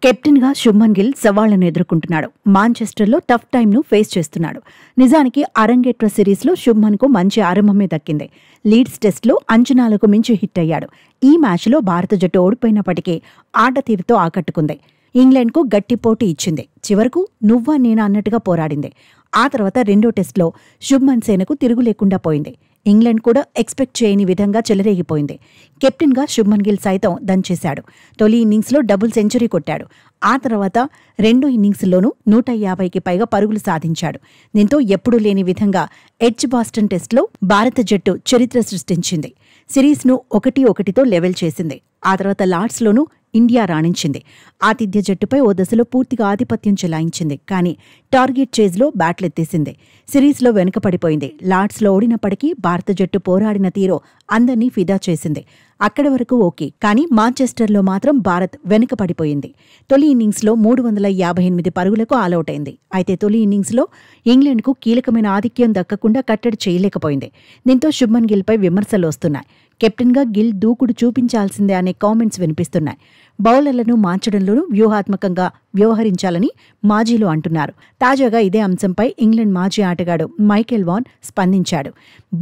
కెప్టెన్గా శుభ్మన్ గిల్ సవాళ్లను ఎదుర్కొంటున్నాడు. మాంచెస్టర్లో tough టైంను face చేస్తున్నాడు. నిజానికి అరంగేట్ర సిరీస్లో శుభ్మన్కు మంచి ఆరంభమే దక్కింది. లీడ్స్ టెస్ట్లో అంచనాలకు మించి హిట్ అయ్యాడు. ఈ మ్యాచ్లో భారత జట్టు ఓడిపోయినప్పటికీ ఆట తీరుతో ఆకట్టుకుంది. ఇంగ్లాండ్కు గట్టి పోటీ ఇచ్చింది. చివరకు నువ్వా నేనా అన్నట్టుగా పోరాడింది. ఆ తర్వాత రెండో టెస్ట్లో శుభ్మన్ సేనకు తిరుగు లేకుండా పోయింది. ఇంగ్లాండ్ కూడా ఎక్స్పెక్ట్ చేయని విధంగా చెలరేగిపోయింది. కెప్టెన్గా శుభ్మన్ గిల్ సైతం దంచేశాడు. తొలి ఇన్నింగ్స్లో డబుల్ సెంచరీ కొట్టాడు. ఆ తర్వాత రెండో ఇన్నింగ్స్లోనూ 150కి పైగా పరుగులు సాధించాడు. దీంతో ఎప్పుడూ లేని విధంగా ఎడ్జ్బాస్టన్ టెస్ట్లో భారత జట్టు చరిత్ర సృష్టించింది. సిరీస్ను 1-1తో లెవెల్ చేసింది. ఆ తర్వాత లార్డ్స్లోనూ ఇండియా రాణించింది. ఆతిథ్య జట్టుపై ఓ దశలో పూర్తిగా ఆధిపత్యం చెలాయించింది. కానీ టార్గెట్ చేజ్లో బ్యాట్లెత్తేసింది. సిరీస్లో వెనుకపడిపోయింది. లార్డ్స్లో ఓడినప్పటికీ భారత జట్టు పోరాడిన తీరు అందర్నీ ఫిదా చేసింది. అక్కడి వరకు ఓకే, కానీ మాంచెస్టర్లో మాత్రం భారత్ వెనుకపడిపోయింది. తొలి ఇన్నింగ్స్లో 358 పరుగులకు ఆలౌట్ అయింది. అయితే తొలి ఇన్నింగ్స్లో ఇంగ్లాండ్కు కీలకమైన ఆధిక్యం దక్కకుండా కట్టడి చేయలేకపోయింది. దీంతో శుభ్మన్ గిల్పై విమర్శలు వస్తున్నాయి. కెప్టెన్గా గిల్ దూకుడు చూపించాల్సిందే అనే కామెంట్స్ వినిపిస్తున్నాయి. బౌలర్లను మార్చడంలోనూ వ్యూహాత్మకంగా వ్యవహరించాలని మాజీలు అంటున్నారు. తాజాగా ఇదే అంశంపై ఇంగ్లాండ్ మాజీ ఆటగాడు మైకేల్ వాన్ స్పందించాడు.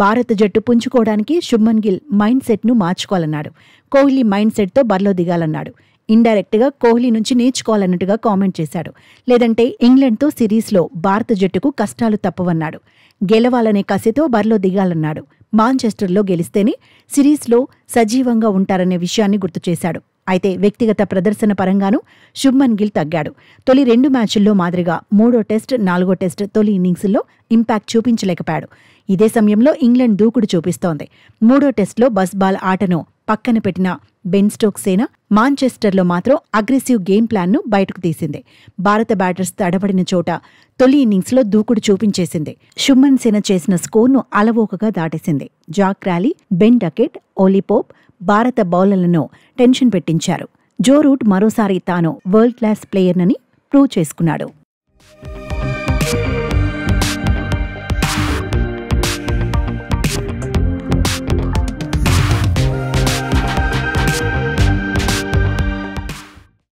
భారత జట్టు పుంజుకోవడానికి శుభ్మన్ గిల్ మైండ్ సెట్ను మార్చుకోవాలన్నాడు. కోహ్లీ మైండ్ సెట్తో బరిలో దిగాలన్నాడు. ఇండైరెక్ట్గా కోహ్లీ నుంచి నేర్చుకోవాలన్నట్టుగా కామెంట్ చేశాడు. లేదంటే ఇంగ్లాండ్తో సిరీస్లో భారత జట్టుకు కష్టాలు తప్పవన్నాడు. గెలవాలనే కసితో బరిలో దిగాలన్నాడు. మాంచెస్టర్లో గెలిస్తేనే సిరీస్లో సజీవంగా ఉంటారనే విషయాన్ని గుర్తు చేశాడు. అయితే వ్యక్తిగత ప్రదర్శన పరంగానూ శుభ్మన్ గిల్ తగ్గాడు. తొలి 2 మ్యాచ్ల్లో మాదిరిగా 3వ టెస్ట్, 4వ టెస్ట్ తొలి ఇన్నింగ్స్లో ఇంపాక్ట్ చూపించలేకపోయాడు. ఇదే సమయంలో ఇంగ్లాండ్ దూకుడు చూపిస్తోంది. 3వ టెస్ట్లో బస్బాల్ ఆటను పక్కన పెట్టిన బెన్ స్టోక్స్ సేన మాంచెస్టర్లో మాత్రం అగ్రెసివ్ గేమ్ ప్లాన్ను బయటకు తీసింది. భారత బ్యాటర్స్ తడబడిన చోట తొలి ఇన్నింగ్స్లో దూకుడు చూపించేసింది. శుభ్మన్ సేన చేసిన స్కోర్ను అలవోకగా దాటేసింది. Zak Crawley, Ben Duckett, Ollie Pope భారత బౌలర్లను టెన్షన్ పెట్టించారు. జో రూట్ మరోసారి తాను వరల్డ్ క్లాస్ ప్లేయర్నని ప్రూవ్ చేసుకున్నాడు.